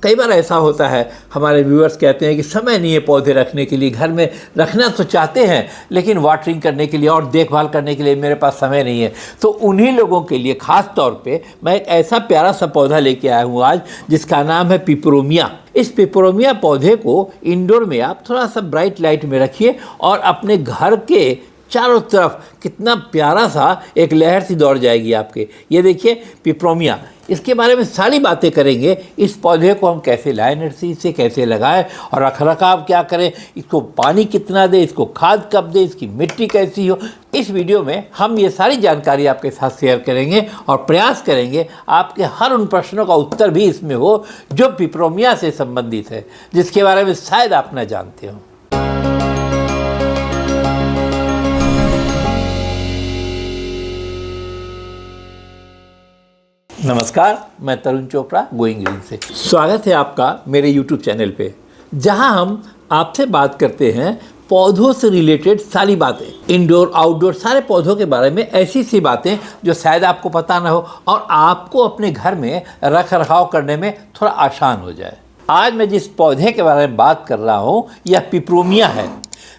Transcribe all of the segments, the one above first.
कई बार ऐसा होता है, हमारे व्यूअर्स कहते हैं कि समय नहीं है पौधे रखने के लिए, घर में रखना तो चाहते हैं लेकिन वाटरिंग करने के लिए और देखभाल करने के लिए मेरे पास समय नहीं है। तो उन्हीं लोगों के लिए ख़ास तौर पे मैं एक ऐसा प्यारा सा पौधा लेके आया हूँ आज, जिसका नाम है पिपरोमिया। इस पिपरोमिया पौधे को इंडोर में आप थोड़ा सा ब्राइट लाइट में रखिए और अपने घर के चारों तरफ कितना प्यारा सा एक लहर सी दौड़ जाएगी आपके। ये देखिए पिपरोमिया, इसके बारे में सारी बातें करेंगे। इस पौधे को हम कैसे लाएं नर्सरी से, कैसे लगाएं और रखरखाव क्या करें, इसको पानी कितना दें, इसको खाद कब दें, इसकी मिट्टी कैसी हो। इस वीडियो में हम ये सारी जानकारी आपके साथ शेयर करेंगे और प्रयास करेंगे आपके हर उन प्रश्नों का उत्तर भी इसमें हो जो पिपरोमिया से संबंधित है, जिसके बारे में शायद आप न जानते हो। नमस्कार, मैं तरुण चोपड़ा गोइंग ग्रीन से स्वागत है आपका मेरे YouTube चैनल पे, जहां हम आपसे बात करते हैं पौधों से रिलेटेड सारी बातें, इंडोर आउटडोर सारे पौधों के बारे में, ऐसी सी बातें जो शायद आपको पता ना हो और आपको अपने घर में रख रखाव करने में थोड़ा आसान हो जाए। आज मैं जिस पौधे के बारे में बात कर रहा हूँ यह पिपरोमिया है।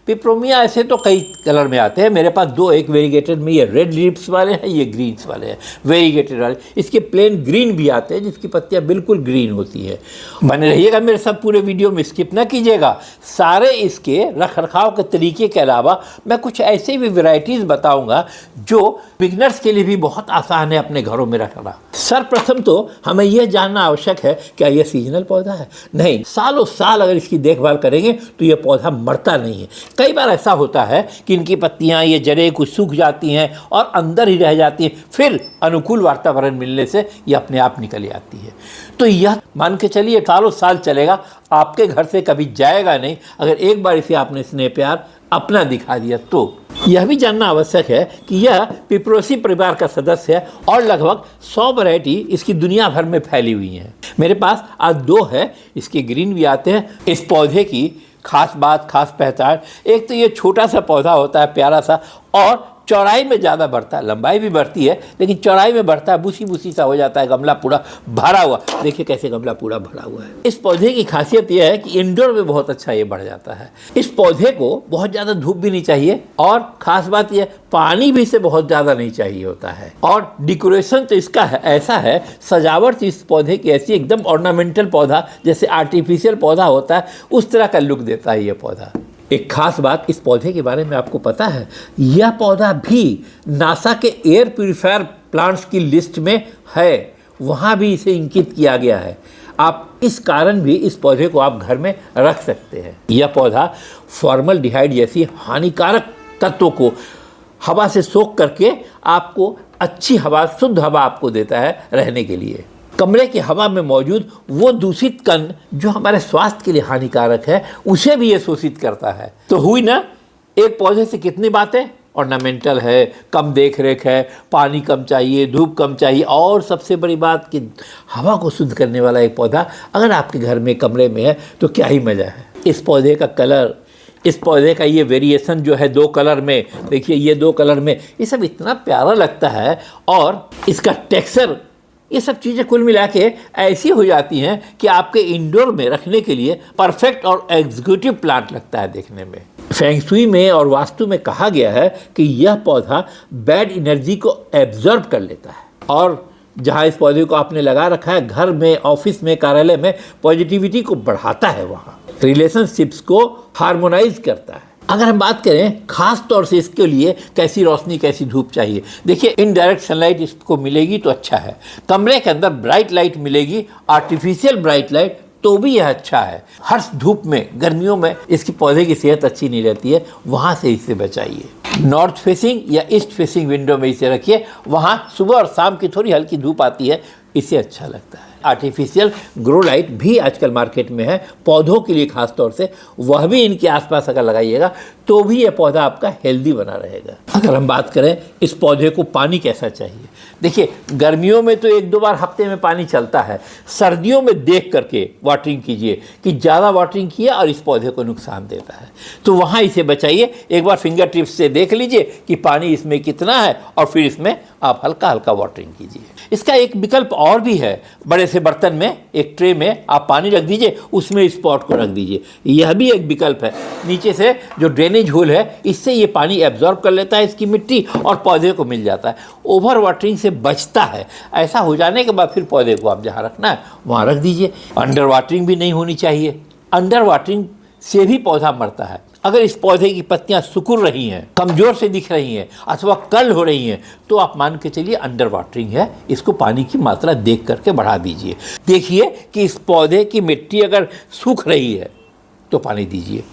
पिपरोमिया ऐसे तो कई कलर में आते हैं, मेरे पास दो, एक वेरीगेटेड में ये रेड लीव्स वाले हैं, ये ग्रीन्स वाले हैं वेरीगेटेड वाले। इसके प्लेन ग्रीन भी आते हैं जिसकी पत्तियां बिल्कुल ग्रीन होती है। बने रहिएगा मेरे साथ पूरे वीडियो में, स्किप ना कीजिएगा। सारे इसके रख रखाव के तरीके के अलावा मैं कुछ ऐसे भी वेराइटीज़ बताऊँगा जो बिगनर्स के लिए भी बहुत आसान है अपने घरों में रखना। सर्वप्रथम तो हमें यह जानना आवश्यक है, क्या यह सीजनल पौधा है? नहीं, सालों साल अगर इसकी देखभाल करेंगे तो यह पौधा मरता नहीं है। कई बार ऐसा होता है कि इनकी पत्तियां, ये जड़ें कुछ सूख जाती हैं और अंदर ही रह जाती हैं, फिर अनुकूल वातावरण मिलने से ये अपने आप निकल आती है। तो यह मान के चलिए सालों साल चलेगा, आपके घर से कभी जाएगा नहीं अगर एक बार इसे आपने स्नेह प्यार अपना दिखा दिया तो। यह भी जानना आवश्यक है कि यह पिपरोसी परिवार का सदस्य है और लगभग 100 वैरायटी इसकी दुनिया भर में फैली हुई हैं। मेरे पास आज दो है, इसके ग्रीन भी आते हैं। इस पौधे की खास बात, खास पहचान, एक तो ये छोटा सा पौधा होता है प्यारा सा और चौड़ाई में ज़्यादा बढ़ता है, लंबाई भी बढ़ती है लेकिन चौड़ाई में बढ़ता है, बूसी बूसी सा हो जाता है, गमला पूरा भरा हुआ। देखिए कैसे गमला पूरा भरा हुआ है। इस पौधे की खासियत यह है कि इंडोर में बहुत अच्छा ये बढ़ जाता है। इस पौधे को बहुत ज़्यादा धूप भी नहीं चाहिए और ख़ास बात यह पानी भी इसे बहुत ज़्यादा नहीं चाहिए होता है। और डेकोरेशन तो इसका ऐसा है, सजावट इस पौधे की ऐसी एकदम ऑर्नामेंटल पौधा, जैसे आर्टिफिशियल पौधा होता है उस तरह का लुक देता है ये पौधा। एक खास बात इस पौधे के बारे में आपको पता है, यह पौधा भी नासा के एयर प्यूरीफायर प्लांट्स की लिस्ट में है, वहाँ भी इसे इंकित किया गया है। आप इस कारण भी इस पौधे को आप घर में रख सकते हैं। यह पौधा फॉर्मल्डिहाइड जैसी हानिकारक तत्वों को हवा से सोख करके आपको अच्छी हवा, शुद्ध हवा आपको देता है रहने के लिए। कमरे की हवा में मौजूद वो दूषित कण जो हमारे स्वास्थ्य के लिए हानिकारक है, उसे भी ये शोषित करता है। तो हुई ना एक पौधे से कितनी बातें, ऑर्नामेंटल है, कम देख रेख है, पानी कम चाहिए, धूप कम चाहिए और सबसे बड़ी बात कि हवा को शुद्ध करने वाला एक पौधा अगर आपके घर में, कमरे में है तो क्या ही मज़ा है। इस पौधे का कलर, इस पौधे का ये वेरिएशन जो है दो कलर में, देखिए ये दो कलर में, ये सब इतना प्यारा लगता है और इसका टेक्सचर, ये सब चीज़ें कुल मिला के ऐसी हो जाती हैं कि आपके इंडोर में रखने के लिए परफेक्ट और एग्जीक्यूटिव प्लांट लगता है देखने में। फेंग शुई में और वास्तु में कहा गया है कि यह पौधा बैड एनर्जी को एब्जॉर्ब कर लेता है और जहाँ इस पौधे को आपने लगा रखा है, घर में, ऑफिस में, कार्यालय में, पॉजिटिविटी को बढ़ाता है, वहाँ रिलेशनशिप्स को हार्मोनाइज करता है। अगर हम बात करें खास तौर से इसके लिए कैसी रोशनी, कैसी धूप चाहिए, देखिए इनडायरेक्ट सनलाइट इसको मिलेगी तो अच्छा है, कमरे के अंदर ब्राइट लाइट मिलेगी, आर्टिफिशियल ब्राइट लाइट तो भी यह अच्छा है। हर धूप में, गर्मियों में इसकी पौधे की सेहत अच्छी नहीं रहती है, वहाँ से इसे बचाइए। नॉर्थ फेसिंग या ईस्ट फेसिंग विंडो में इसे रखिए, वहाँ सुबह और शाम की थोड़ी हल्की धूप आती है, इससे अच्छा लगता है। आर्टिफिशियल ग्रो लाइट भी आजकल मार्केट में है पौधों के लिए खास तौर से, वह भी इनके आसपास अगर लगाइएगा तो भी यह पौधा आपका हेल्दी बना रहेगा। अगर हम बात करें इस पौधे को पानी कैसा चाहिए, देखिए गर्मियों में तो 1-2 बार हफ्ते में पानी चलता है, सर्दियों में देख करके वाटरिंग कीजिए कि ज़्यादा वाटरिंग किया और इस पौधे को नुकसान देता है तो वहाँ इसे बचाइए। एक बार फिंगर टिप्स से देख लीजिए कि पानी इसमें कितना है और फिर इसमें आप हल्का हल्का वाटरिंग कीजिए। इसका एक विकल्प और भी है, बड़े से बर्तन में, एक ट्रे में आप पानी रख दीजिए, उसमें इस पॉट को रख दीजिए। यह भी एक विकल्प है। नीचे से जो ड्रेनेज होल है, इससे ये पानी एब्जॉर्ब कर लेता है इसकी मिट्टी और पौधे को मिल जाता है। ओवर वाटरिंग से बचता है। ऐसा हो जाने के बाद फिर पौधे को आप जहाँ रखना है वहाँ रख दीजिए। अंडर वाटरिंग भी नहीं होनी चाहिए। अंडर वाटरिंग से भी पौधा मरता है। अगर इस पौधे की पत्तियां सिकुड़ रही हैं, कमज़ोर से दिख रही हैं अथवा कर्ल हो रही हैं, तो आप मान के चलिए अंडर वाटरिंग है। इसको पानी की मात्रा देख करके बढ़ा दीजिए। देखिए कि इस पौधे की मिट्टी अगर सूख रही है तो पानी दीजिए,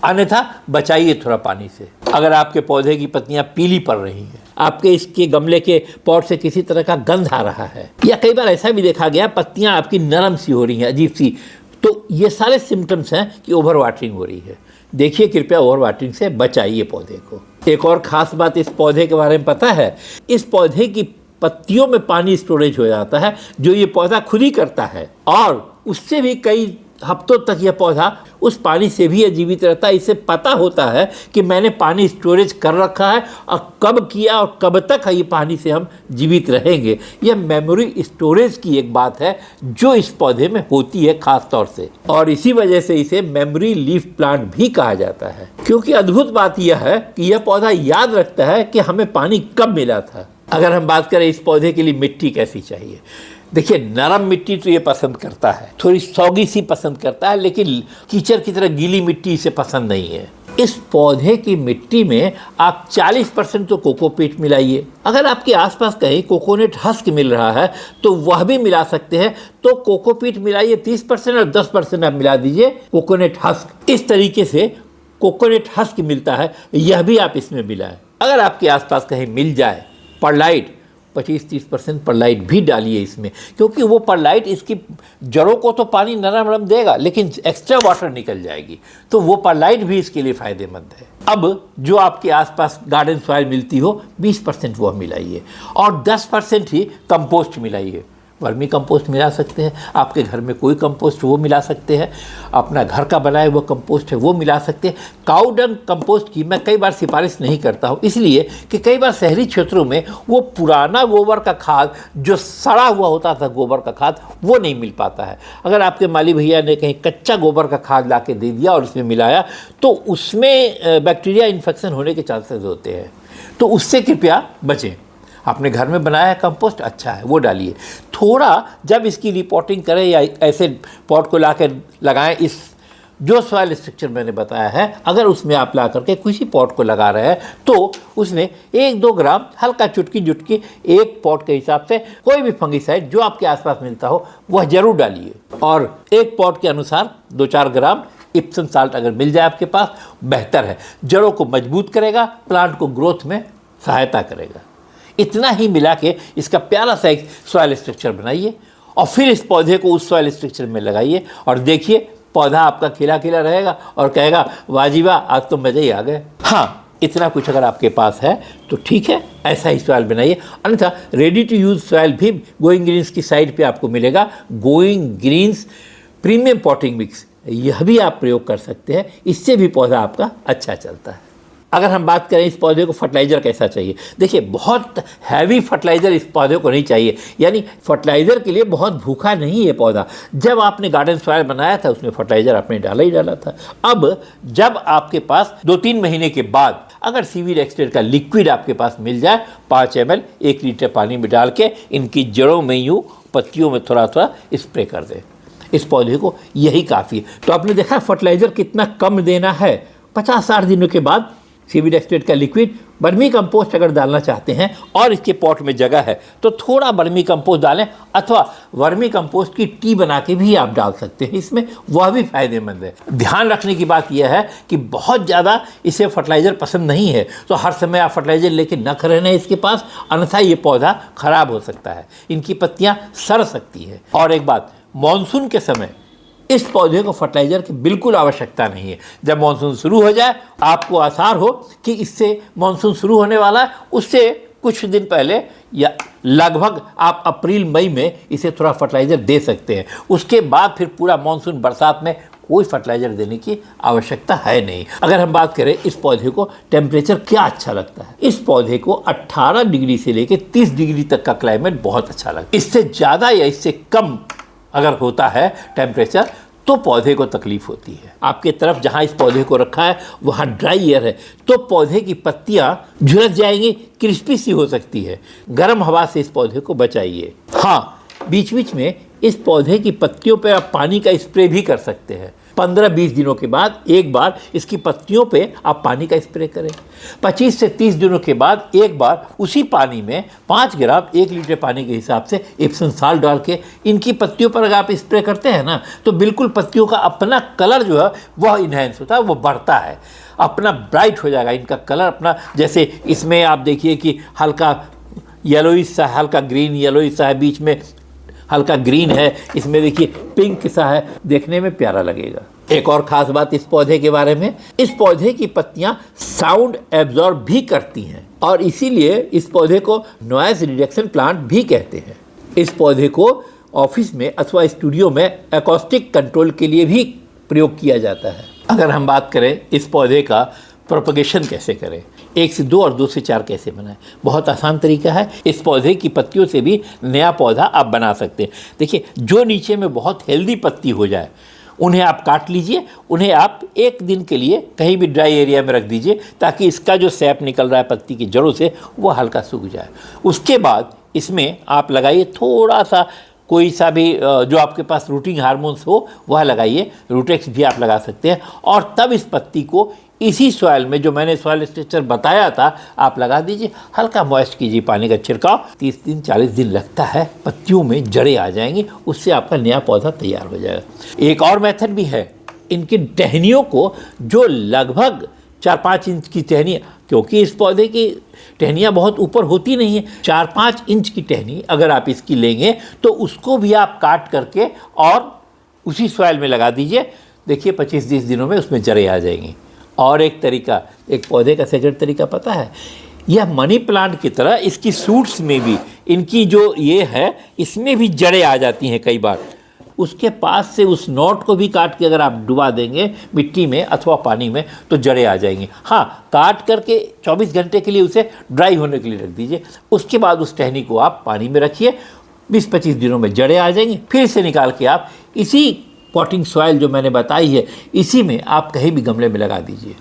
अन्यथा बचाइए थोड़ा पानी से। अगर आपके पौधे की पत्तियां पीली पड़ रही हैं, आपके इसके गमले के पॉट से किसी तरह का गंध आ रहा है, या कई बार ऐसा भी देखा गया पत्तियां आपकी नरम सी हो रही हैं, अजीब सी, तो ये सारे सिम्टम्स हैं कि ओवर वाटरिंग हो रही है। देखिए, कृपया ओवर वाटरिंग से बचाइए पौधे को। एक और ख़ास बात इस पौधे के बारे में पता है, इस पौधे की पत्तियों में पानी स्टोरेज हो जाता है, जो ये पौधा खुद ही करता है, और उससे भी कई हफ्तों तक यह पौधा उस पानी से भी जीवित रहता है। इसे पता होता है कि मैंने पानी स्टोरेज कर रखा है और कब किया और कब तक ये पानी से हम जीवित रहेंगे। यह मेमोरी स्टोरेज की एक बात है जो इस पौधे में होती है खास तौर से, और इसी वजह से इसे मेमोरी लीफ प्लांट भी कहा जाता है। क्योंकि अद्भुत बात यह है कि यह पौधा याद रखता है कि हमें पानी कब मिला था। अगर हम बात करें इस पौधे के लिए मिट्टी कैसी चाहिए, देखिए, नरम मिट्टी तो ये पसंद करता है, थोड़ी सौगी सी पसंद करता है, लेकिन कीचड़ की तरह गीली मिट्टी इसे पसंद नहीं है। इस पौधे की मिट्टी में आप 40% तो कोकोपीट मिलाइए। अगर आपके आसपास कहीं कोकोनट हस्क मिल रहा है तो वह भी मिला सकते हैं, तो कोकोपीट मिलाइए 30% और 10% आप मिला दीजिए कोकोनट हस्क। इस तरीके से कोकोनट हस्क मिलता है, यह भी आप इसमें मिलाएं। अगर आपके आसपास कहीं मिल जाए परलाइट, 25-30% परलाइट भी डालिए इसमें, क्योंकि वो परलाइट इसकी जड़ों को तो पानी नरम देगा, लेकिन एक्स्ट्रा वाटर निकल जाएगी, तो वो परलाइट भी इसके लिए फ़ायदेमंद है। अब जो आपके आसपास गार्डन सॉइल मिलती हो, 20% वो मिलाइए और 10% ही कंपोस्ट मिलाइए। वर्मी कंपोस्ट मिला सकते हैं, आपके घर में कोई कंपोस्ट वो मिला सकते हैं, अपना घर का बनाया हुआ कंपोस्ट है वो मिला सकते हैं। काऊ डंग कंपोस्ट की मैं कई बार सिफारिश नहीं करता हूँ, इसलिए कि कई बार शहरी क्षेत्रों में वो पुराना गोबर का खाद, जो सड़ा हुआ होता था गोबर का खाद, वो नहीं मिल पाता है। अगर आपके माली भैया ने कहीं कच्चा गोबर का खाद ला के दे दिया और उसमें मिलाया, तो उसमें बैक्टीरिया इन्फेक्शन होने के चांसेस होते हैं, तो उससे कृपया बचें। आपने घर में बनाया है कंपोस्ट, अच्छा है, वो डालिए। थोड़ा जब इसकी रिपोर्टिंग करें या ऐसे पॉट को ला कर लगाएं, इस जो सॉइल स्ट्रक्चर मैंने बताया है, अगर उसमें आप ला करके किसी पॉट को लगा रहे हैं तो उसमें 1-2 ग्राम हल्का चुटकी एक पॉट के हिसाब से कोई भी फंगिसाइड जो आपके आसपास मिलता हो वह जरूर डालिए, और एक पॉट के अनुसार 2-4 ग्राम इप्सम साल्ट अगर मिल जाए आपके पास बेहतर है। जड़ों को मजबूत करेगा, प्लांट को ग्रोथ में सहायता करेगा। इतना ही मिला के इसका प्यारा सा एक सॉइल स्ट्रक्चर बनाइए और फिर इस पौधे को उस सॉइल स्ट्रक्चर में लगाइए, और देखिए पौधा आपका खिला खिला रहेगा और कहेगा वाह जी वाह, आज तो मज़े ही आ गए। हाँ, इतना कुछ अगर आपके पास है तो ठीक है, ऐसा ही सॉइल बनाइए। अन्यथा रेडी टू यूज़ सॉइल भी गोइंग ग्रीन्स की साइड पे आपको मिलेगा, Going Greens premium potting mix, यह भी आप प्रयोग कर सकते हैं। इससे भी पौधा आपका अच्छा चलता है। अगर हम बात करें इस पौधे को फर्टिलाइज़र कैसा चाहिए, देखिए बहुत हैवी फर्टिलाइज़र इस पौधे को नहीं चाहिए, यानी फर्टिलाइज़र के लिए बहुत भूखा नहीं है पौधा। जब आपने गार्डन सॉइल बनाया था उसमें फर्टिलाइज़र आपने डाला ही डाला था। अब जब आपके पास 2-3 महीने के बाद अगर सीवीड एक्सट्रैक्ट का लिक्विड आपके पास मिल जाए, 5 ml 1 लीटर पानी में डाल के इनकी जड़ों में यूँ पत्तियों में थोड़ा थोड़ा स्प्रे कर दें, इस पौधे को यही काफ़ी है। तो आपने देखा फर्टिलाइज़र कितना कम देना है। 50-60 दिनों के बाद सीवीड एक्सट्रैक्ट का लिक्विड, वर्मी कंपोस्ट अगर डालना चाहते हैं और इसके पॉट में जगह है तो थोड़ा वर्मी कंपोस्ट डालें, अथवा वर्मी कंपोस्ट की टी बना के भी आप डाल सकते हैं इसमें, वह भी फायदेमंद है। ध्यान रखने की बात यह है कि बहुत ज़्यादा इसे फर्टिलाइज़र पसंद नहीं है, तो हर समय आप फर्टिलाइज़र लेके न रहना इसके पास, अन्यथा ये पौधा खराब हो सकता है, इनकी पत्तियाँ सड़ सकती है। और एक बात, मानसून के समय इस पौधे को फर्टिलाइज़र की बिल्कुल आवश्यकता नहीं है। जब मानसून शुरू हो जाए, आपको आसार हो कि इससे मानसून शुरू होने वाला है, उससे कुछ दिन पहले या लगभग आप अप्रैल मई में इसे थोड़ा फर्टिलाइज़र दे सकते हैं। उसके बाद फिर पूरा मानसून बरसात में कोई फर्टिलाइज़र देने की आवश्यकता है नहीं। अगर हम बात करें इस पौधे को टेम्परेचर क्या अच्छा लगता है, इस पौधे को 18 डिग्री से लेकर 30 डिग्री तक का क्लाइमेट बहुत अच्छा लगता है। इससे ज़्यादा या इससे कम अगर होता है टेम्परेचर तो पौधे को तकलीफ होती है। आपके तरफ जहाँ इस पौधे को रखा है वहाँ ड्राई एयर है तो पौधे की पत्तियाँ झुलस जाएंगी, क्रिस्पी सी हो सकती है। गर्म हवा से इस पौधे को बचाइए। हाँ, बीच बीच में इस पौधे की पत्तियों पर आप पानी का स्प्रे भी कर सकते हैं। 15-20 दिनों के बाद एक बार इसकी पत्तियों पे आप पानी का स्प्रे करें। 25 से 30 दिनों के बाद एक बार उसी पानी में 5 ग्राम 1 लीटर पानी के हिसाब से एप्सम साल्ट डाल के इनकी पत्तियों पर अगर आप स्प्रे करते हैं ना तो बिल्कुल पत्तियों का अपना कलर जो है वह इन्हेंस होता है, वो बढ़ता है, अपना ब्राइट हो जाएगा इनका कलर अपना। जैसे इसमें आप देखिए कि हल्का येलोइश सा, हल्का ग्रीन येलोइश सा है, बीच में हल्का ग्रीन है, इसमें देखिए पिंक सा है, देखने में प्यारा लगेगा। एक और ख़ास बात इस पौधे के बारे में, इस पौधे की पत्तियां साउंड एब्जॉर्ब भी करती हैं और इसीलिए इस पौधे को नॉइज रिडक्शन प्लांट भी कहते हैं। इस पौधे को ऑफिस में अथवा स्टूडियो में एकॉस्टिक कंट्रोल के लिए भी प्रयोग किया जाता है। अगर हम बात करें इस पौधे का प्रोपगेशन कैसे करें, 1 से 2 और 2 से 4 कैसे बनाएं, बहुत आसान तरीका है। इस पौधे की पत्तियों से भी नया पौधा आप बना सकते हैं। देखिए, जो नीचे में बहुत हेल्दी पत्ती हो जाए उन्हें आप काट लीजिए, उन्हें आप 1 दिन के लिए कहीं भी ड्राई एरिया में रख दीजिए ताकि इसका जो सैप निकल रहा है पत्ती की जड़ों से वो हल्का सूख जाए। उसके बाद इसमें आप लगाइए थोड़ा सा कोई सा भी जो आपके पास रूटिंग हार्मोन्स हो वह लगाइए, रूटेक्स भी आप लगा सकते हैं और तब इस पत्ती को इसी सॉइल में जो मैंने सॉइल स्ट्रक्चर बताया था आप लगा दीजिए। हल्का मॉइस्ट कीजिए पानी का छिड़काव। 30 दिन 40 दिन लगता है, पत्तियों में जड़ें आ जाएंगी, उससे आपका नया पौधा तैयार हो जाएगा। एक और मेथड भी है, इनकी टहनियों को जो लगभग 4-5 इंच की टहनी, क्योंकि इस पौधे की टहनियाँ बहुत ऊपर होती नहीं है, 4-5 इंच की टहनी अगर आप इसकी लेंगे तो उसको भी आप काट करके और उसी सॉइल में लगा दीजिए। देखिए 25-30 दिनों में उसमें जड़ें आ जाएंगी। और एक तरीका, एक पौधे का सेकंड तरीका पता है, यह मनी प्लांट की तरह इसकी सूट्स में भी इनकी जो ये है इसमें भी जड़ें आ जाती हैं कई बार। उसके पास से उस नोट को भी काट के अगर आप डुबा देंगे मिट्टी में अथवा पानी में तो जड़ें आ जाएंगी। हाँ, काट करके 24 घंटे के लिए उसे ड्राई होने के लिए रख दीजिए। उसके बाद उस टहनी को आप पानी में रखिए, 20-25 दिनों में जड़ें आ जाएंगी। फिर इसे निकाल के आप इसी पॉटिंग सॉइल जो मैंने बताई है इसी में आप कहीं भी गमले में लगा दीजिए,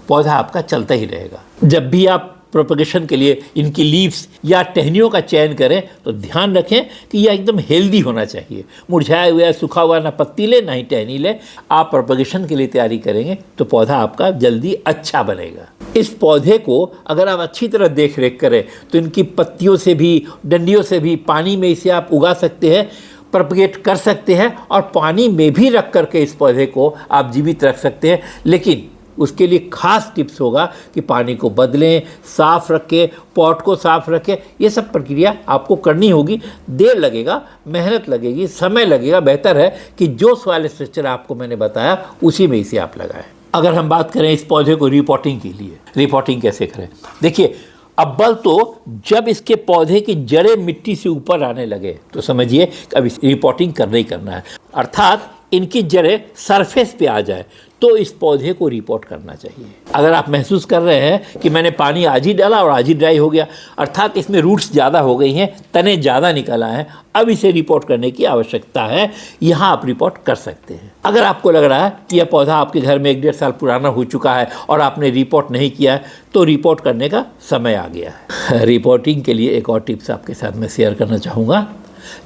पौधा आपका चलता ही रहेगा। जब भी आप प्रोपगेशन के लिए इनकी लीव्स या टहनियों का चयन करें तो ध्यान रखें कि यह एकदम हेल्दी होना चाहिए। मुरझाया हुआ सूखा हुआ ना पत्ती ले ना ही टहनी ले। आप प्रोपगेशन के लिए तैयारी करेंगे तो पौधा आपका जल्दी अच्छा बनेगा। इस पौधे को अगर आप अच्छी तरह देख रेख करें तो इनकी पत्तियों से भी, डंडियों से भी, पानी में इसे आप उगा सकते हैं, प्रोपगेट कर सकते हैं और पानी में भी रख करके इस पौधे को आप जीवित रख सकते हैं। लेकिन उसके लिए खास टिप्स होगा कि पानी को बदलें, साफ़ रखें, पॉट को साफ़ रखें। ये सब प्रक्रिया आपको करनी होगी। देर लगेगा, मेहनत लगेगी, समय लगेगा। बेहतर है कि जो सॉइल स्ट्रक्चर आपको मैंने बताया उसी में इसे आप लगाएं। अगर हम बात करें इस पौधे को रिपोर्टिंग के लिए, रिपोर्टिंग कैसे करें, देखिए अव्वल तो जब इसके पौधे की जड़ें मिट्टी से ऊपर आने लगे तो समझिए अब रिपोर्टिंग करना ही करना है, अर्थात इनकी जड़ें सरफेस पे आ जाए तो इस पौधे को रिपोर्ट करना चाहिए। अगर आप महसूस कर रहे हैं कि मैंने पानी आज ही डाला और आज ही ड्राई हो गया, अर्थात इसमें रूट्स ज़्यादा हो गई हैं, तने ज़्यादा निकल आए हैं, अब इसे रिपोर्ट करने की आवश्यकता है, यहाँ आप रिपोर्ट कर सकते हैं। अगर आपको लग रहा है कि यह पौधा आपके घर में 1-1.5 साल पुराना हो चुका है और आपने रिपोर्ट नहीं किया है तो रिपोर्ट करने का समय आ गया है। रिपोर्टिंग के लिए एक और टिप्स आपके साथ मैं शेयर करना चाहूँगा।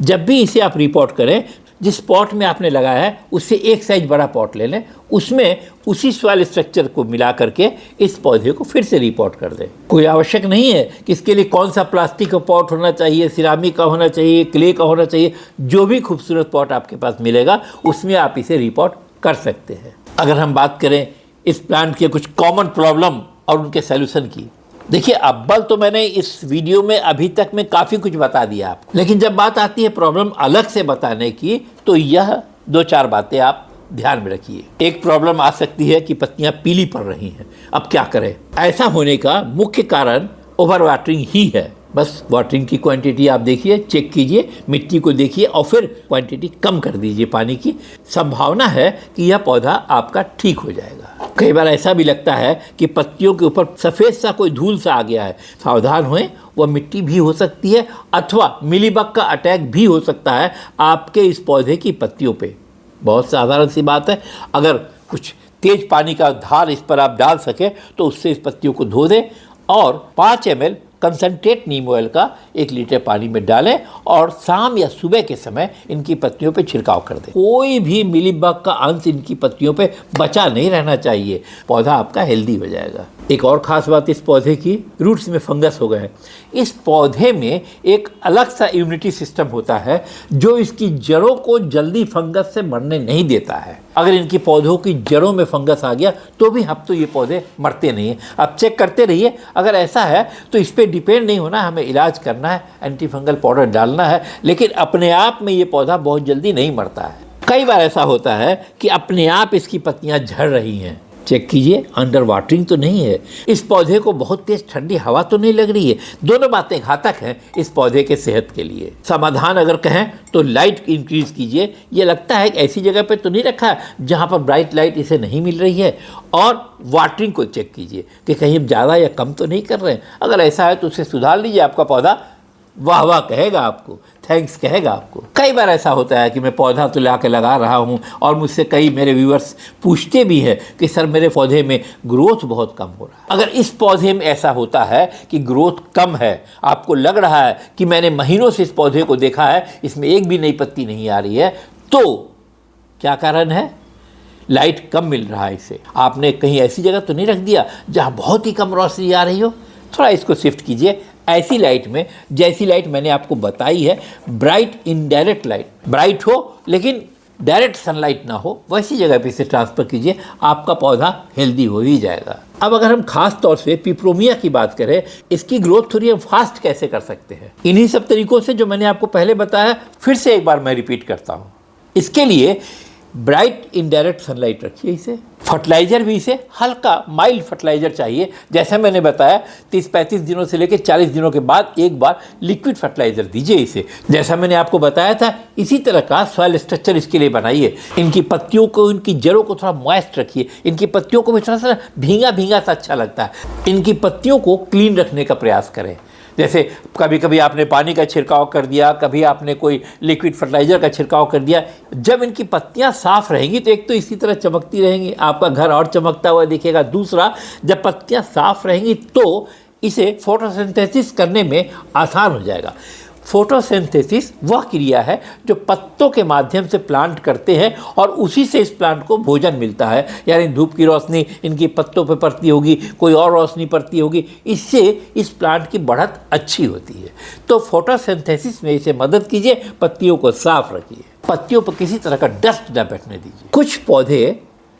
जब भी इसे आप रिपोर्ट करें, जिस पॉट में आपने लगाया है उससे 1 साइज बड़ा पॉट ले लें, उसमें उसी सॉइल स्ट्रक्चर को मिला करके इस पौधे को फिर से रिपोर्ट कर दें। कोई आवश्यक नहीं है कि इसके लिए कौन सा प्लास्टिक का पॉट होना चाहिए, सिरामिक का होना चाहिए, क्ले का होना चाहिए। जो भी खूबसूरत पॉट आपके पास मिलेगा उसमें आप इसे रिपोर्ट कर सकते हैं। अगर हम बात करें इस प्लांट के कुछ कॉमन प्रॉब्लम और उनके सॉल्यूशन की, देखिए अव्वल तो मैंने इस वीडियो में अभी तक में काफ़ी कुछ बता दिया आपको, लेकिन जब बात आती है प्रॉब्लम अलग से बताने की तो यह 2-4 बातें आप ध्यान में रखिए। एक प्रॉब्लम आ सकती है कि पत्तियां पीली पड़ रही हैं, अब क्या करें। ऐसा होने का मुख्य कारण ओवर वाटरिंग ही है। बस वाटरिंग की क्वांटिटी आप देखिए, चेक कीजिए, मिट्टी को देखिए और फिर क्वांटिटी कम कर दीजिए पानी की। संभावना है कि यह पौधा आपका ठीक हो जाएगा। कई बार ऐसा भी लगता है कि पत्तियों के ऊपर सफ़ेद सा कोई धूल सा आ गया है, सावधान होएं, वह मिट्टी भी हो सकती है अथवा मिलीबग का अटैक भी हो सकता है आपके इस पौधे की पत्तियों पे। बहुत साधारण सी बात है, अगर कुछ तेज पानी का धार इस पर आप डाल सके तो उससे इस पत्तियों को धो दें और 5 ml कंसनट्रेट नीम ऑयल का 1 लीटर पानी में डालें और शाम या सुबह के समय इनकी पत्तियों पे छिड़काव कर दें। कोई भी मिलीबग का अंश इनकी पत्तियों पे बचा नहीं रहना चाहिए, पौधा आपका हेल्दी हो जाएगा। एक और ख़ास बात इस पौधे की, रूट्स में फंगस हो गए। इस पौधे में एक अलग सा इम्यूनिटी सिस्टम होता है जो इसकी जड़ों को जल्दी फंगस से मरने नहीं देता है। अगर इनकी पौधों की जड़ों में फंगस आ गया तो भी अब तो ये पौधे मरते नहीं हैं। आप चेक करते रहिए, अगर ऐसा है तो इस पर डिपेंड नहीं होना, हमें इलाज करना है, एंटी फंगल पाउडर डालना है, लेकिन अपने आप में ये पौधा बहुत जल्दी नहीं मरता है। कई बार ऐसा होता है कि अपने आप इसकी पत्तियाँ झड़ रही हैं, चेक कीजिए, अंडर वाटरिंग तो नहीं है, इस पौधे को बहुत तेज ठंडी हवा तो नहीं लग रही है। दोनों बातें घातक हैं इस पौधे के सेहत के लिए। समाधान अगर कहें तो लाइट इंक्रीज कीजिए। ये लगता है कि ऐसी जगह पे तो नहीं रखा है जहाँ पर ब्राइट लाइट इसे नहीं मिल रही है। और वाटरिंग को चेक कीजिए कि कहीं ज़्यादा या कम तो नहीं कर रहे हैं। अगर ऐसा है तो उसे सुधार लीजिए, आपका पौधा वाह वाह कहेगा आपको, थैंक्स कहेगा आपको। कई बार ऐसा होता है कि मैं पौधा तो ला के लगा रहा हूँ और मुझसे कई मेरे व्यूअर्स पूछते भी हैं कि सर मेरे पौधे में ग्रोथ बहुत कम हो रहा है। अगर इस पौधे में ऐसा होता है कि ग्रोथ कम है, आपको लग रहा है कि मैंने महीनों से इस पौधे को देखा है, इसमें एक भी नई पत्ती नहीं आ रही है, तो क्या कारण है? लाइट कम मिल रहा है इसे। आपने कहीं ऐसी जगह तो नहीं रख दिया जहाँ बहुत ही कम रोशनी आ रही हो? थोड़ा इसको शिफ्ट कीजिए ऐसी लाइट में, जैसी लाइट मैंने आपको बताई है, ब्राइट इनडायरेक्ट लाइट, ब्राइट हो लेकिन डायरेक्ट सनलाइट ना हो, वैसी जगह पे इसे ट्रांसफ़र कीजिए, आपका पौधा हेल्दी हो ही जाएगा। अब अगर हम खास तौर से पिप्रोमिया की बात करें, इसकी ग्रोथ थोड़ी हम फास्ट कैसे कर सकते हैं, इन्हीं सब तरीकों से जो मैंने आपको पहले बताया, फिर से एक बार मैं रिपीट करता हूँ। इसके लिए ब्राइट इनडायरेक्ट सनलाइट रखिए इसे, फर्टिलाइज़र भी इसे हल्का माइल्ड फर्टिलाइज़र चाहिए। जैसा मैंने बताया 30-35 दिनों से लेकर 40 दिनों के बाद एक बार लिक्विड फर्टिलाइज़र दीजिए इसे। जैसा मैंने आपको बताया था इसी तरह का सॉइल स्ट्रक्चर इसके लिए बनाइए। इनकी पत्तियों को, इनकी जड़ों को थोड़ा मॉइस्ट रखिए, इनकी पत्तियों को भी थोड़ा सा भींगा भींगा सा अच्छा लगता है। इनकी पत्तियों को क्लीन रखने का प्रयास करें। जैसे कभी कभी आपने पानी का छिड़काव कर दिया, कभी आपने कोई लिक्विड फर्टिलाइज़र का छिड़काव कर दिया। जब इनकी पत्तियां साफ़ रहेंगी तो एक तो इसी तरह चमकती रहेंगी, आपका घर और चमकता हुआ दिखेगा। दूसरा, जब पत्तियां साफ़ रहेंगी तो इसे फोटोसिंथेसिस करने में आसान हो जाएगा। फोटोसिंथेसिस वह क्रिया है जो पत्तों के माध्यम से प्लांट करते हैं और उसी से इस प्लांट को भोजन मिलता है। यानी धूप की रोशनी इनकी पत्तों पर पड़ती होगी, कोई और रोशनी पड़ती होगी, इससे इस प्लांट की बढ़त अच्छी होती है। तो फोटोसिंथेसिस में इसे मदद कीजिए, पत्तियों को साफ रखिए, पत्तियों पर किसी तरह का डस्ट न बैठने दीजिए। कुछ पौधे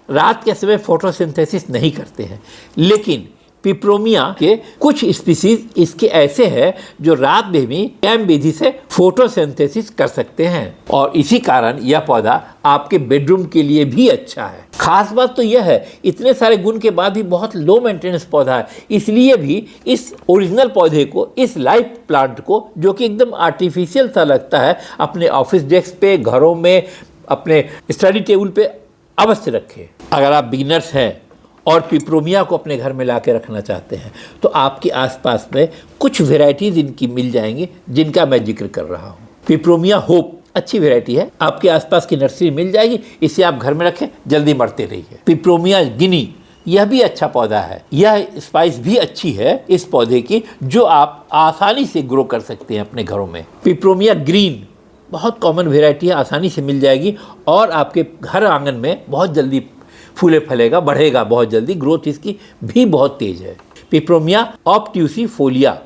रात के समय फोटोसिंथेसिस नहीं करते हैं, लेकिन पिप्रोमिया के कुछ स्पीसीज इसके ऐसे हैं जो रात में भी कैम विधि से फोटोसिंथेसिस कर सकते हैं और इसी कारण यह पौधा आपके बेडरूम के लिए भी अच्छा है। खास बात तो यह है, इतने सारे गुण के बाद भी बहुत लो मेंटेनेंस पौधा है, इसलिए भी इस ओरिजिनल पौधे को, इस लाइव प्लांट को, जो कि एकदम आर्टिफिशियल सा लगता है, अपने ऑफिस डेस्क पे, घरों में, अपने स्टडी टेबल पे अवश्य रखें। अगर आप बिगिनर्स हैं और पिप्रोमिया को अपने घर में ला के रखना चाहते हैं तो आपके आसपास में कुछ वेराइटीज़ इनकी मिल जाएंगी जिनका मैं जिक्र कर रहा हूँ। पिप्रोमिया होप अच्छी वेराइटी है, आपके आसपास की नर्सरी मिल जाएगी, इसे आप घर में रखें, जल्दी मरते रहिए। पिप्रोमिया गिनी, यह भी अच्छा पौधा है, यह स्पाइस भी अच्छी है इस पौधे की, जो आप आसानी से ग्रो कर सकते हैं अपने घरों में। पिप्रोमिया ग्रीन बहुत कॉमन वेराइटी है, आसानी से मिल जाएगी और आपके घर आंगन में बहुत जल्दी फूले फलेगा, बढ़ेगा बहुत जल्दी, ग्रोथ इसकी भी बहुत तेज है। पिप्रोमिया ऑब्ट्यूसिफोलिया,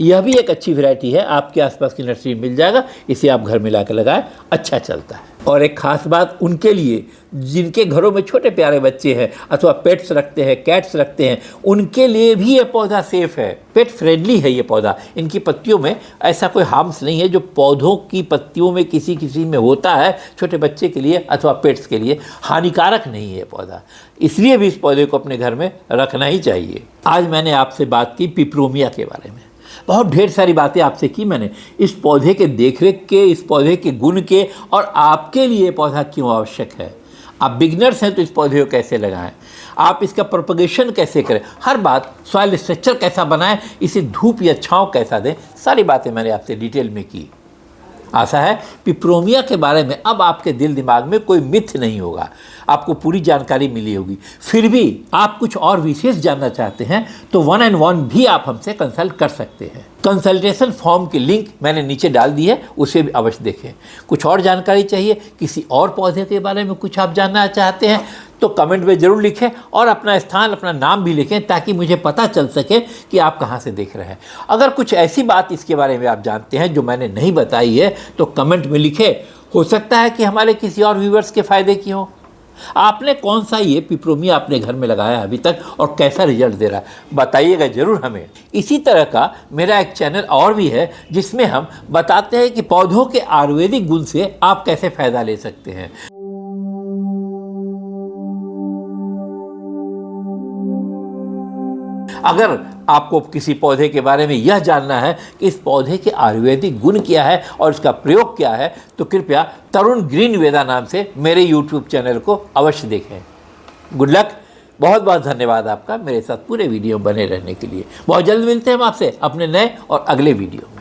यह भी एक अच्छी वैरायटी है, आपके आसपास की नर्सरी मिल जाएगा, इसे आप घर में ला कर लगाएं, अच्छा चलता है। और एक खास बात उनके लिए जिनके घरों में छोटे प्यारे बच्चे हैं अथवा पेट्स रखते हैं, कैट्स रखते हैं, उनके लिए भी ये पौधा सेफ़ है, पेट फ्रेंडली है ये पौधा। इनकी पत्तियों में ऐसा कोई हार्म्स नहीं है जो पौधों की पत्तियों में किसी में होता है, छोटे बच्चे के लिए अथवा पेट्स के लिए हानिकारक नहीं है पौधा, इसलिए भी इस पौधे को अपने घर में रखना ही चाहिए। आज मैंने आपसे बात की पिप्रोमिया के बारे में। बहुत ढेर सारी बातें आपसे की मैंने इस पौधे के देखरेख के, इस पौधे के गुण के, और आपके लिए पौधा क्यों आवश्यक है। आप बिगनर्स हैं तो इस पौधे को कैसे लगाएं, आप इसका प्रोपगेशन कैसे करें, हर बात, सॉइल स्ट्रक्चर कैसा बनाएं, इसे धूप या छांव कैसा दें, सारी बातें मैंने आपसे डिटेल में की। आशा है पिप्रोमिया के बारे में अब आपके दिल दिमाग में कोई मिथ नहीं होगा, आपको पूरी जानकारी मिली होगी। फिर भी आप कुछ और विशेष जानना चाहते हैं तो 1-on-1 भी आप हमसे कंसल्ट कर सकते हैं। कंसल्टेशन फॉर्म की लिंक मैंने नीचे डाल दी है, उसे भी अवश्य देखें। कुछ और जानकारी चाहिए, किसी और पौधे के बारे में कुछ आप जानना चाहते हैं तो कमेंट में ज़रूर लिखें और अपना स्थान, अपना नाम भी लिखें ताकि मुझे पता चल सके कि आप कहाँ से देख रहे हैं। अगर कुछ ऐसी बात इसके बारे में आप जानते हैं जो मैंने नहीं बताई है तो कमेंट में लिखें, हो सकता है कि हमारे किसी और व्यूवर्स के फ़ायदे की हो। आपने कौन सा ये पिप्रोमिया अपने घर में लगाया अभी तक और कैसा रिजल्ट दे रहा है, बताइएगा ज़रूर हमें। इसी तरह का मेरा एक चैनल और भी है जिसमें हम बताते हैं कि पौधों के आयुर्वेदिक गुण से आप कैसे फ़ायदा ले सकते हैं। अगर आपको किसी पौधे के बारे में यह जानना है कि इस पौधे के आयुर्वेदिक गुण क्या है और इसका प्रयोग क्या है तो कृपया तरुण ग्रीन वेदा नाम से मेरे YouTube चैनल को अवश्य देखें। गुड लक, बहुत बहुत धन्यवाद आपका मेरे साथ पूरे वीडियो बने रहने के लिए। बहुत जल्द मिलते हैं हम आपसे अपने नए और अगले वीडियो में।